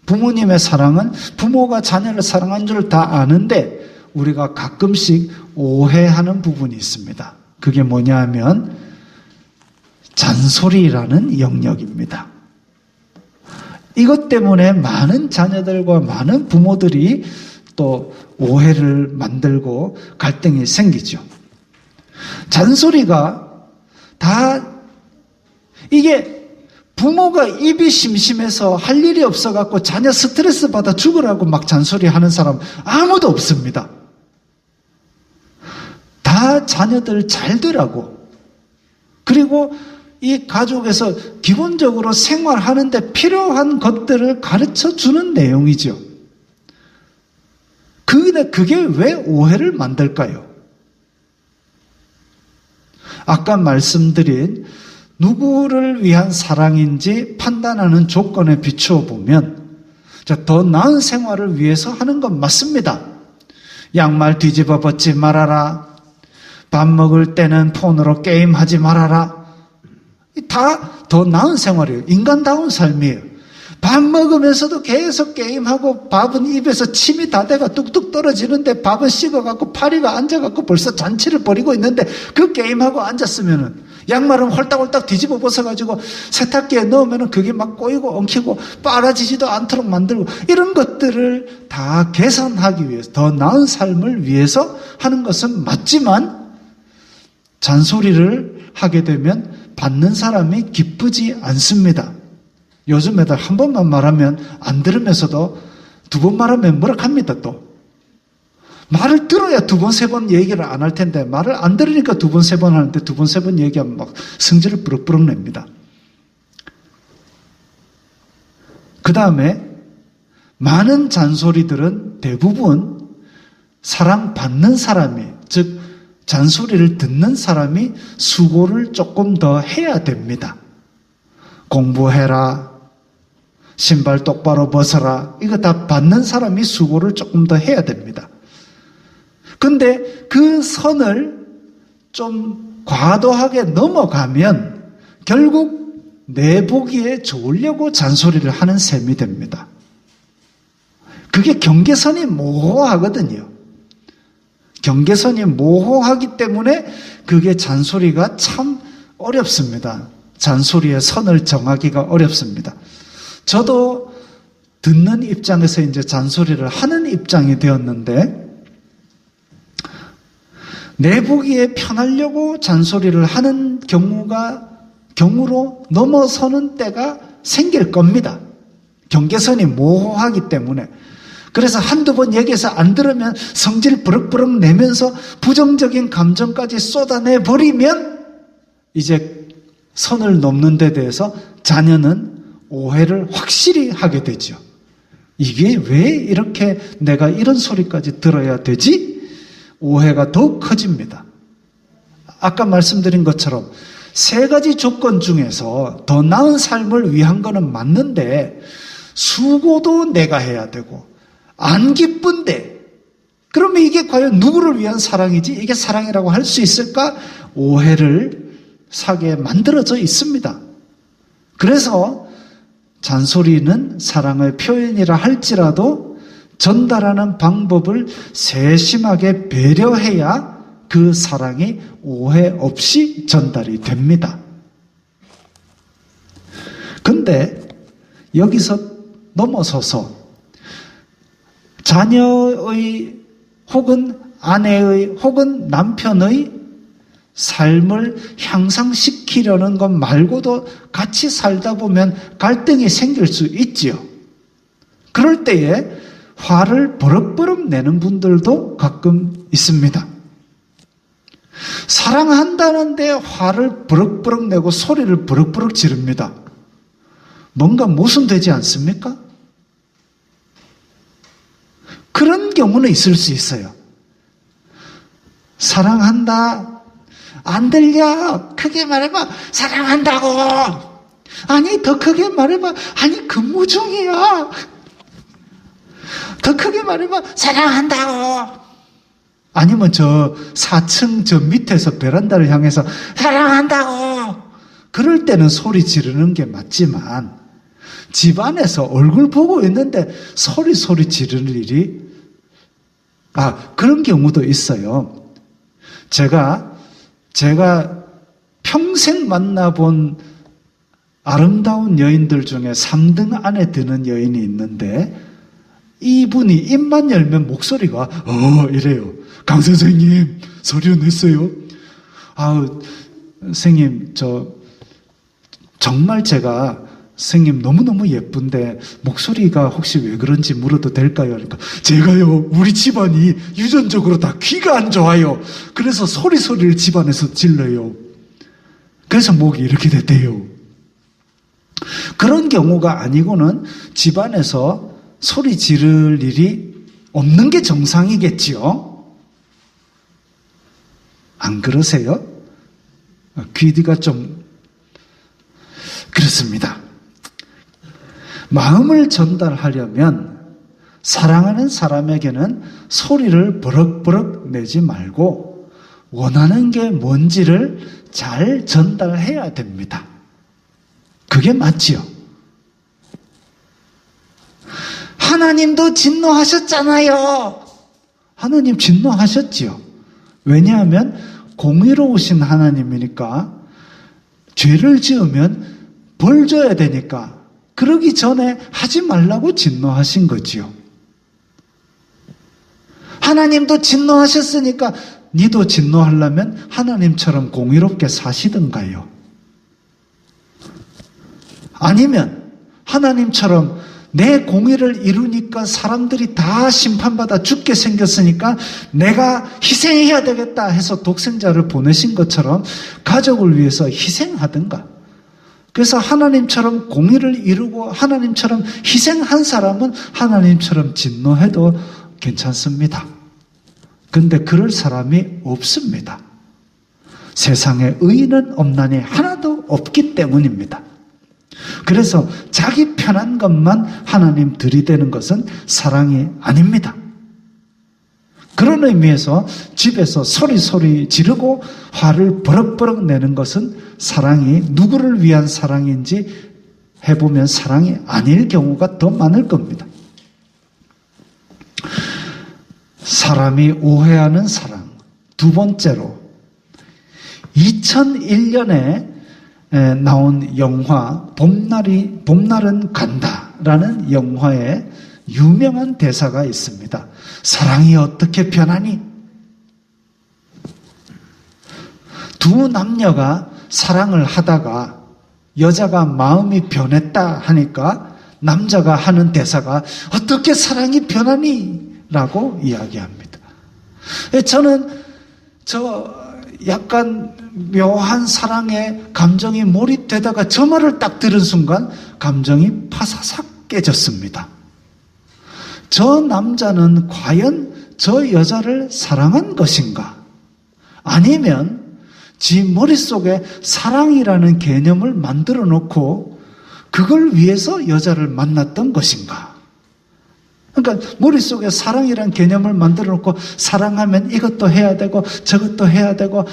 부모님의 사랑은 부모가 자녀를 사랑한 줄 다 아는데 우리가 가끔씩 오해하는 부분이 있습니다. 그게 뭐냐 하면 잔소리라는 영역입니다. 이것 때문에 많은 자녀들과 많은 부모들이 또 오해를 만들고 갈등이 생기죠. 잔소리가 다 이게 부모가 입이 심심해서 할 일이 없어갖고 자녀 스트레스 받아 죽으라고 막 잔소리 하는 사람 아무도 없습니다. 다 자녀들 잘 되라고. 그리고 이 가족에서 기본적으로 생활하는데 필요한 것들을 가르쳐 주는 내용이죠. 근데 그게 왜 오해를 만들까요? 아까 말씀드린 누구를 위한 사랑인지 판단하는 조건에 비추어 보면 더 나은 생활을 위해서 하는 건 맞습니다. 양말 뒤집어 벗지 말아라. 밥 먹을 때는 폰으로 게임하지 말아라. 다 더 나은 생활이에요. 인간다운 삶이에요. 밥 먹으면서도 계속 게임하고 밥은 입에서 침이 다 돼가 뚝뚝 떨어지는데 밥은 식어갖고 파리가 앉아갖고 벌써 잔치를 벌이고 있는데 그 게임하고 앉았으면은 양말은 홀딱홀딱 뒤집어 벗어가지고 세탁기에 넣으면은 그게 막 꼬이고 엉키고 빨아지지도 않도록 만들고 이런 것들을 다 개선하기 위해서 더 나은 삶을 위해서 하는 것은 맞지만 잔소리를 하게 되면 받는 사람이 기쁘지 않습니다. 요즘 애들 한 번만 말하면 안 들으면서도 두 번 말하면 뭐라 합니다. 또 말을 들어야 두 번, 세 번 얘기를 안 할 텐데 말을 안 들으니까 두 번, 세 번 하는데 두 번, 세 번 얘기하면 막 성질을 부럭부럭 냅니다. 그 다음에 많은 잔소리들은 대부분 사랑받는 사람이, 즉 잔소리를 듣는 사람이 수고를 조금 더 해야 됩니다. 공부해라, 신발 똑바로 벗어라, 이거 다 받는 사람이 수고를 조금 더 해야 됩니다. 근데 그 선을 좀 과도하게 넘어가면 결국 내 보기에 좋으려고 잔소리를 하는 셈이 됩니다. 그게 경계선이 모호하거든요. 경계선이 모호하기 때문에 그게 잔소리가 참 어렵습니다. 잔소리의 선을 정하기가 어렵습니다. 저도 듣는 입장에서 이제 잔소리를 하는 입장이 되었는데 내 보기에 편하려고 잔소리를 하는 경우로 넘어서는 때가 생길 겁니다. 경계선이 모호하기 때문에. 그래서 한두 번 얘기해서 안 들으면 성질 부럭부럭 내면서 부정적인 감정까지 쏟아내버리면 이제 선을 넘는 데 대해서 자녀는 오해를 확실히 하게 되죠. 이게 왜 이렇게 내가 이런 소리까지 들어야 되지? 오해가 더욱 커집니다. 아까 말씀드린 것처럼 세 가지 조건 중에서 더 나은 삶을 위한 거는 맞는데 수고도 내가 해야 되고 안 기쁜데 그러면 이게 과연 누구를 위한 사랑이지? 이게 사랑이라고 할 수 있을까? 오해를 사게 만들어져 있습니다. 그래서 잔소리는 사랑의 표현이라 할지라도 전달하는 방법을 세심하게 배려해야 그 사랑이 오해 없이 전달이 됩니다. 근데 여기서 넘어서서 자녀의 혹은 아내의 혹은 남편의 삶을 향상시키려는 것 말고도 같이 살다 보면 갈등이 생길 수 있지요. 그럴 때에 화를 버럭버럭 내는 분들도 가끔 있습니다. 사랑한다는데 화를 버럭버럭 내고 소리를 버럭버럭 지릅니다. 뭔가 모순되지 않습니까? 그런 경우는 있을 수 있어요. 사랑한다. 안 들려. 크게 말해봐. 사랑한다고. 아니, 더 크게 말해봐. 아니, 근무 중이야. 더 크게 말해봐. 사랑한다고. 아니면 저 4층 저 밑에서 베란다를 향해서 사랑한다고. 그럴 때는 소리 지르는 게 맞지만 집안에서 얼굴 보고 있는데 소리 지르는 일이 그런 경우도 있어요. 제가 평생 만나본 아름다운 여인들 중에 3등 안에 드는 여인이 있는데 이분이 입만 열면 목소리가 이래요. 강 선생님 소리 냈어요. 선생님 정말 제가 선생님 너무너무 예쁜데 목소리가 혹시 왜 그런지 물어도 될까요? 그러니까 제가요 우리 집안이 유전적으로 다 귀가 안 좋아요. 그래서 소리를 집안에서 질러요. 그래서 목이 이렇게 됐대요. 그런 경우가 아니고는 집안에서 소리 지를 일이 없는 게 정상이겠지요. 안 그러세요? 귀가 좀 그렇습니다. 마음을 전달하려면 사랑하는 사람에게는 소리를 버럭버럭 내지 말고 원하는 게 뭔지를 잘 전달해야 됩니다. 그게 맞지요. 하나님도 진노하셨잖아요. 하나님 진노하셨지요. 왜냐하면 공의로우신 하나님이니까 죄를 지으면 벌 줘야 되니까 그러기 전에 하지 말라고 진노하신 거지요. 하나님도 진노하셨으니까 니도 진노하려면 하나님처럼 공의롭게 사시든가요. 아니면 하나님처럼 내 공의를 이루니까 사람들이 다 심판받아 죽게 생겼으니까 내가 희생해야 되겠다 해서 독생자를 보내신 것처럼 가족을 위해서 희생하든가. 그래서 하나님처럼 공의를 이루고 하나님처럼 희생한 사람은 하나님처럼 진노해도 괜찮습니다. 근데 그럴 사람이 없습니다. 세상에 의인은 없나니 하나도 없기 때문입니다. 그래서 자기 편한 것만 하나님 들이대는 것은 사랑이 아닙니다. 그런 의미에서 집에서 소리 지르고 화를 버럭버럭 내는 것은 사랑이 누구를 위한 사랑인지 해보면 사랑이 아닐 경우가 더 많을 겁니다. 사람이 오해하는 사랑. 두 번째로 2001년에 나온 영화 봄날은 간다라는 영화에 유명한 대사가 있습니다. 사랑이 어떻게 변하니? 두 남녀가 사랑을 하다가 여자가 마음이 변했다 하니까 남자가 하는 대사가 어떻게 사랑이 변하니? 라고 이야기합니다. 저는 약간 묘한 사랑에 감정이 몰입되다가 저 말을 딱 들은 순간 감정이 파사삭 깨졌습니다. 저 남자는 과연 저 여자를 사랑한 것인가? 아니면 지 머릿속에 사랑이라는 개념을 만들어 놓고 그걸 위해서 여자를 만났던 것인가? 그러니까 머릿속에 사랑이라는 개념을 만들어 놓고 사랑하면 이것도 해야 되고 저것도 해야 되고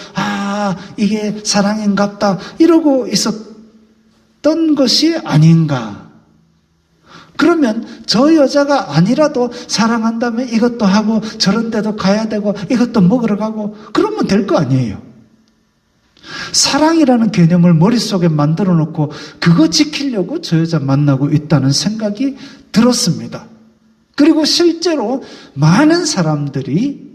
이게 사랑인갑다 이러고 있었던 것이 아닌가. 그러면 저 여자가 아니라도 사랑한다면 이것도 하고 저런 데도 가야 되고 이것도 먹으러 가고 그러면 될 거 아니에요. 사랑이라는 개념을 머릿속에 만들어 놓고 그거 지키려고 저 여자 만나고 있다는 생각이 들었습니다. 그리고 실제로 많은 사람들이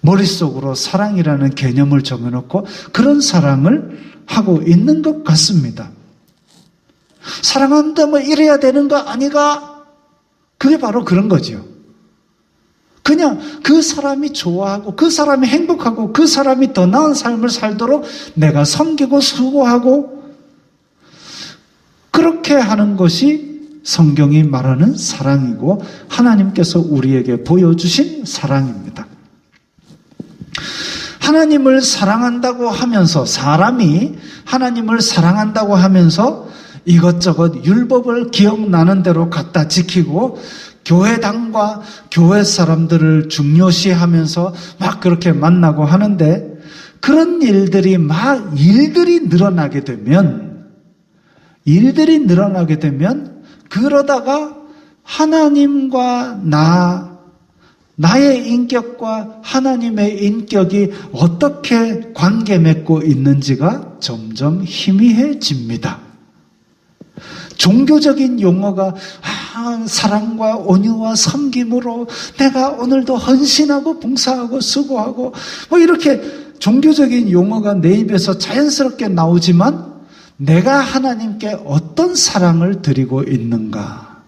머릿속으로 사랑이라는 개념을 정해놓고 그런 사랑을 하고 있는 것 같습니다. 사랑한다면 이래야 되는 거 아니가? 그게 바로 그런 거죠. 그냥 그 사람이 좋아하고 그 사람이 행복하고 그 사람이 더 나은 삶을 살도록 내가 섬기고 수고하고 그렇게 하는 것이 성경이 말하는 사랑이고 하나님께서 우리에게 보여주신 사랑입니다. 하나님을 사랑한다고 하면서 사람이 하나님을 사랑한다고 하면서 이것저것 율법을 기억나는 대로 갖다 지키고 교회당과 교회 사람들을 중요시하면서 막 그렇게 만나고 하는데 그런 일들이 늘어나게 되면 그러다가 하나님과 나의 인격과 하나님의 인격이 어떻게 관계 맺고 있는지가 점점 희미해집니다. 종교적인 용어가 사랑과 온유와 섬김으로 내가 오늘도 헌신하고 봉사하고 수고하고 뭐 이렇게 종교적인 용어가 내 입에서 자연스럽게 나오지만 내가 하나님께 어떤 사랑을 드리고 있는가?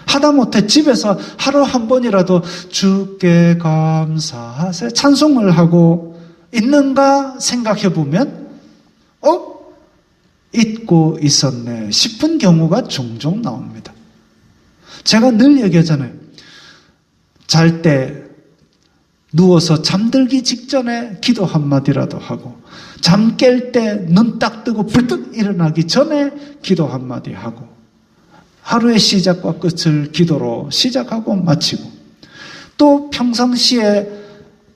하다못해 집에서 하루 한 번이라도 주께 감사하세 찬송을 하고 있는가 생각해 보면 잊고 있었네 싶은 경우가 종종 나옵니다. 제가 늘 얘기하잖아요. 잘 때 누워서 잠들기 직전에 기도 한마디라도 하고 잠 깰 때 눈 딱 뜨고 불떡 일어나기 전에 기도 한마디 하고 하루의 시작과 끝을 기도로 시작하고 마치고 또 평상시에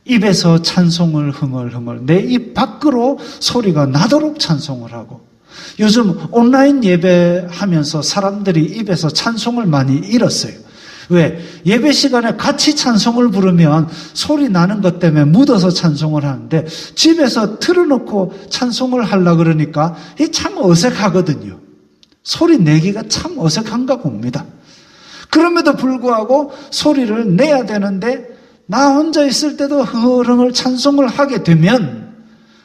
입에서 찬송을 흥얼흥얼 내 입 밖으로 소리가 나도록 찬송을 하고 요즘 온라인 예배하면서 사람들이 입에서 찬송을 많이 잃었어요. 왜? 예배 시간에 같이 찬송을 부르면 소리 나는 것 때문에 묻어서 찬송을 하는데 집에서 틀어놓고 찬송을 하려고 그러니까 이게 참 어색하거든요. 소리 내기가 참 어색한가 봅니다. 그럼에도 불구하고 소리를 내야 되는데 나 혼자 있을 때도 흥얼흥얼 찬송을 하게 되면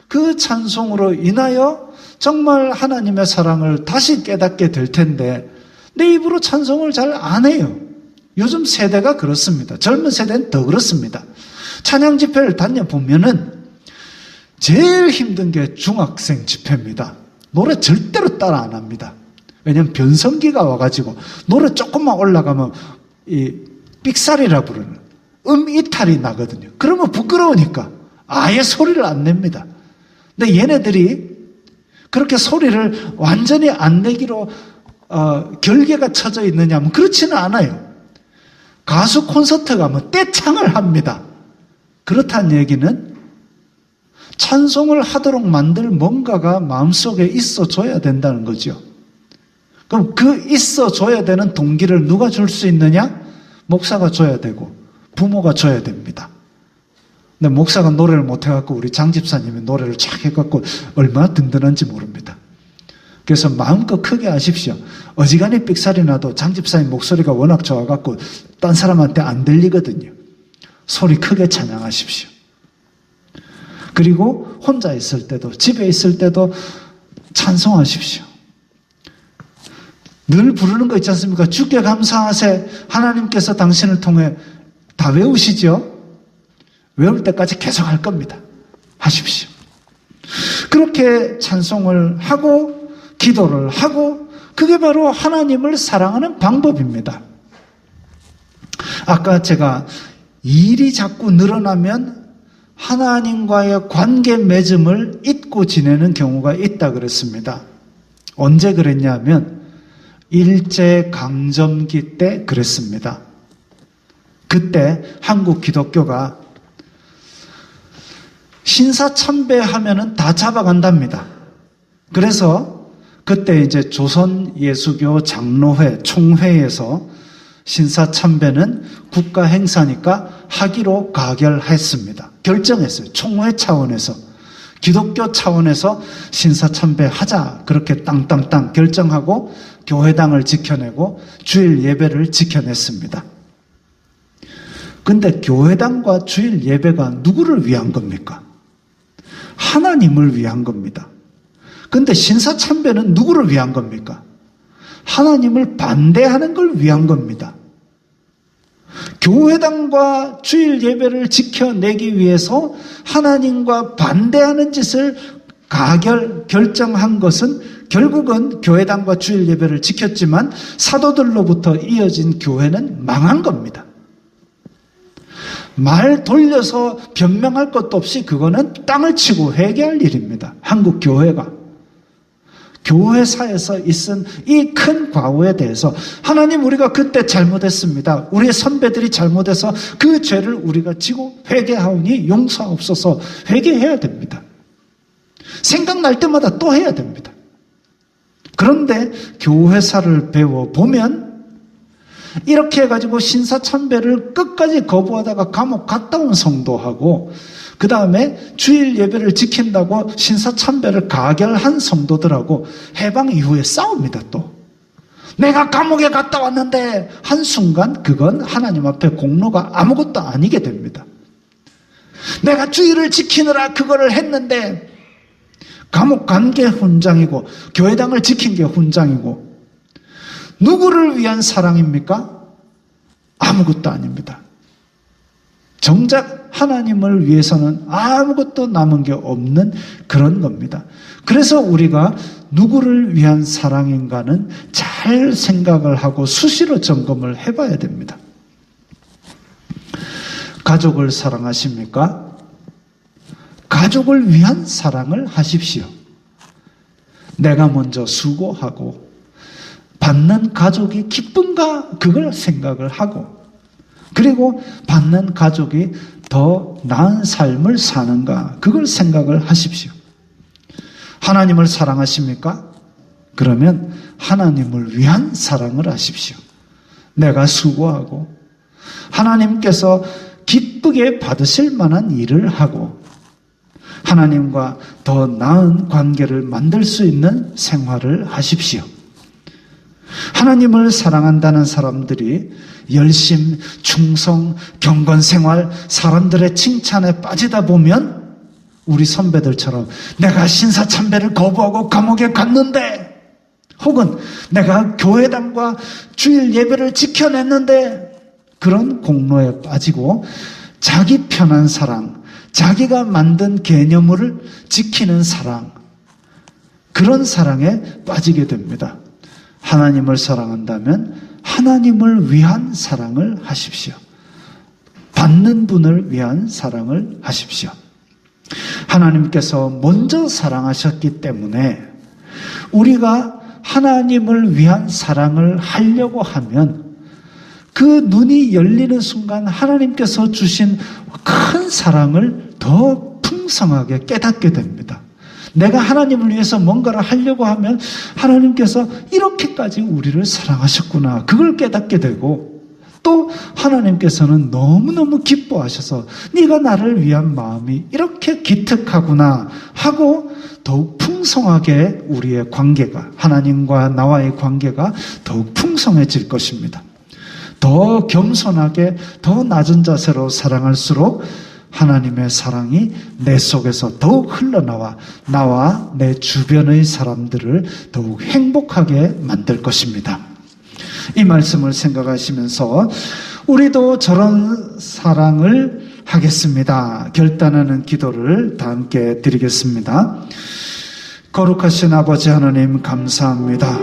그 찬송으로 인하여 정말 하나님의 사랑을 다시 깨닫게 될 텐데 내 입으로 찬송을 잘 안 해요. 요즘 세대가 그렇습니다. 젊은 세대는 더 그렇습니다. 찬양 집회를 다녀보면은 제일 힘든 게 중학생 집회입니다. 노래 절대로 따라 안 합니다. 왜냐하면 변성기가 와가지고 노래 조금만 올라가면 이 삑사리라 부르는 이탈이 나거든요. 그러면 부끄러우니까 아예 소리를 안 냅니다. 근데 얘네들이 그렇게 소리를 완전히 안 내기로 결계가 쳐져 있느냐면 그렇지는 않아요. 가수 콘서트 가면 떼창을 합니다. 그렇다는 얘기는 찬송을 하도록 만들 뭔가가 마음속에 있어줘야 된다는 거죠. 그럼 그 있어줘야 되는 동기를 누가 줄 수 있느냐? 목사가 줘야 되고 부모가 줘야 됩니다. 근데 목사가 노래를 못해갖고 우리 장 집사님이 노래를 쫙 해갖고 얼마나 든든한지 모릅니다. 그래서 마음껏 크게 하십시오. 어지간히 삑사리 나도 장 집사님 목소리가 워낙 좋아갖고 딴 사람한테 안 들리거든요. 소리 크게 찬양하십시오. 그리고 혼자 있을 때도 집에 있을 때도 찬송하십시오. 늘 부르는 거 있지 않습니까? 주께 감사하세. 하나님께서 당신을 통해 다 외우시죠? 외울 때까지 계속 할 겁니다. 하십시오. 그렇게 찬송을 하고 기도를 하고 그게 바로 하나님을 사랑하는 방법입니다. 아까 제가 일이 자꾸 늘어나면 하나님과의 관계 맺음을 잊고 지내는 경우가 있다 그랬습니다. 언제 그랬냐면 일제강점기 때 그랬습니다. 그때 한국 기독교가 신사참배하면은 다 잡아간답니다. 그래서 그때 이제 조선예수교 장로회 총회에서 신사참배는 국가 행사니까 하기로 가결했습니다. 결정했어요. 총회 차원에서 기독교 차원에서 신사참배하자 그렇게 땅땅땅 결정하고 교회당을 지켜내고 주일 예배를 지켜냈습니다. 근데 교회당과 주일 예배가 누구를 위한 겁니까? 하나님을 위한 겁니다. 근데 신사참배는 누구를 위한 겁니까? 하나님을 반대하는 걸 위한 겁니다. 교회당과 주일 예배를 지켜내기 위해서 하나님과 반대하는 짓을 결정한 것은 결국은 교회당과 주일 예배를 지켰지만 사도들로부터 이어진 교회는 망한 겁니다. 말 돌려서 변명할 것도 없이 그거는 땅을 치고 회개할 일입니다. 한국 교회가. 교회사에서 있은 이 큰 과오에 대해서 하나님 우리가 그때 잘못했습니다. 우리의 선배들이 잘못해서 그 죄를 우리가 지고 회개하오니 용서하옵소서. 회개해야 됩니다. 생각날 때마다 또 해야 됩니다. 그런데 교회사를 배워보면 이렇게 해가지고 신사참배를 끝까지 거부하다가 감옥 갔다 온 성도하고 그 다음에 주일 예배를 지킨다고 신사참배를 가결한 성도들하고 해방 이후에 싸웁니다. 또 내가 감옥에 갔다 왔는데 한순간 그건 하나님 앞에 공로가 아무것도 아니게 됩니다. 내가 주일을 지키느라 그거를 했는데 감옥 간 게 훈장이고 교회당을 지킨 게 훈장이고 누구를 위한 사랑입니까? 아무것도 아닙니다. 정작 하나님을 위해서는 아무것도 남은 게 없는 그런 겁니다. 그래서 우리가 누구를 위한 사랑인가는 잘 생각을 하고 수시로 점검을 해봐야 됩니다. 가족을 사랑하십니까? 가족을 위한 사랑을 하십시오. 내가 먼저 수고하고 받는 가족이 기쁜가? 그걸 생각을 하고 그리고 받는 가족이 더 나은 삶을 사는가? 그걸 생각을 하십시오. 하나님을 사랑하십니까? 그러면 하나님을 위한 사랑을 하십시오. 내가 수고하고 하나님께서 기쁘게 받으실 만한 일을 하고 하나님과 더 나은 관계를 만들 수 있는 생활을 하십시오. 하나님을 사랑한다는 사람들이 열심, 충성, 경건생활, 사람들의 칭찬에 빠지다 보면 우리 선배들처럼 내가 신사참배를 거부하고 감옥에 갔는데 혹은 내가 교회당과 주일 예배를 지켜냈는데 그런 공로에 빠지고 자기 편한 사랑, 자기가 만든 개념을 지키는 사랑, 그런 사랑에 빠지게 됩니다. 하나님을 사랑한다면 하나님을 위한 사랑을 하십시오. 받는 분을 위한 사랑을 하십시오. 하나님께서 먼저 사랑하셨기 때문에 우리가 하나님을 위한 사랑을 하려고 하면 그 눈이 열리는 순간 하나님께서 주신 큰 사랑을 더 풍성하게 깨닫게 됩니다. 내가 하나님을 위해서 뭔가를 하려고 하면 하나님께서 이렇게까지 우리를 사랑하셨구나. 그걸 깨닫게 되고 또 하나님께서는 너무너무 기뻐하셔서 네가 나를 위한 마음이 이렇게 기특하구나 하고 더욱 풍성하게 우리의 관계가 하나님과 나와의 관계가 더욱 풍성해질 것입니다. 더 겸손하게 더 낮은 자세로 사랑할수록 하나님의 사랑이 내 속에서 더욱 흘러나와 나와 내 주변의 사람들을 더욱 행복하게 만들 것입니다. 이 말씀을 생각하시면서 우리도 저런 사랑을 하겠습니다. 결단하는 기도를 다 함께 드리겠습니다. 거룩하신 아버지 하나님 감사합니다.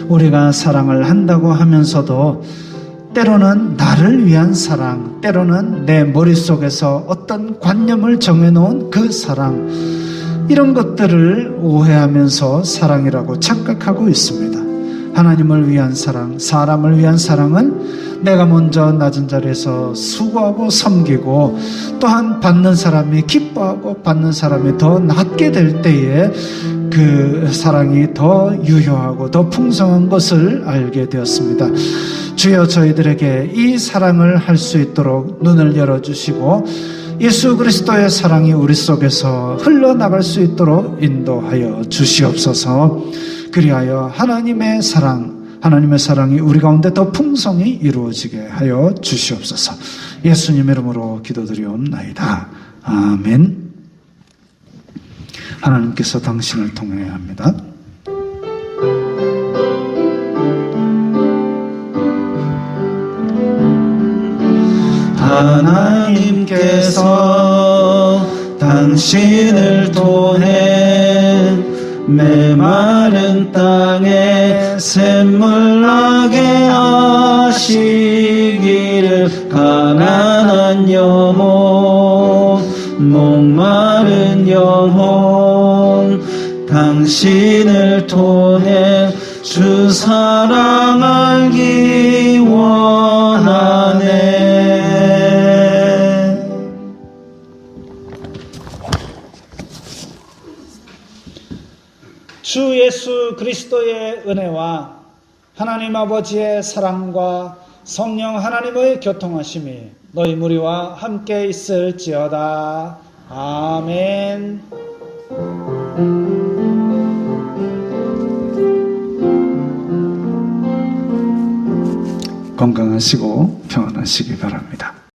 우리가 사랑을 한다고 하면서도 때로는 나를 위한 사랑, 때로는 내 머릿속에서 어떤 관념을 정해놓은 그 사랑, 이런 것들을 오해하면서 사랑이라고 착각하고 있습니다. 하나님을 위한 사랑, 사람을 위한 사랑은 내가 먼저 낮은 자리에서 수고하고 섬기고 또한 받는 사람이 기뻐하고 받는 사람이 더 낫게 될 때에 그 사랑이 더 유효하고 더 풍성한 것을 알게 되었습니다. 주여 저희들에게 이 사랑을 할 수 있도록 눈을 열어주시고 예수 그리스도의 사랑이 우리 속에서 흘러나갈 수 있도록 인도하여 주시옵소서. 그리하여 하나님의 사랑이 우리 가운데 더 풍성히 이루어지게 하여 주시옵소서. 예수님 이름으로 기도드리옵나이다. 아멘. 하나님께서 당신을 통해 합니다. 하나님께서 당신을 통해 메마른 땅에 샘물 나게 하시기를 가난한 영혼 목마른 영혼 당신을 통해 주 사랑 알기 원하네. 주 예수 그리스도의 은혜와 하나님 아버지의 사랑과 성령 하나님의 교통하심이 너희 무리와 함께 있을지어다. 아멘. 건강하시고 평안하시기 바랍니다.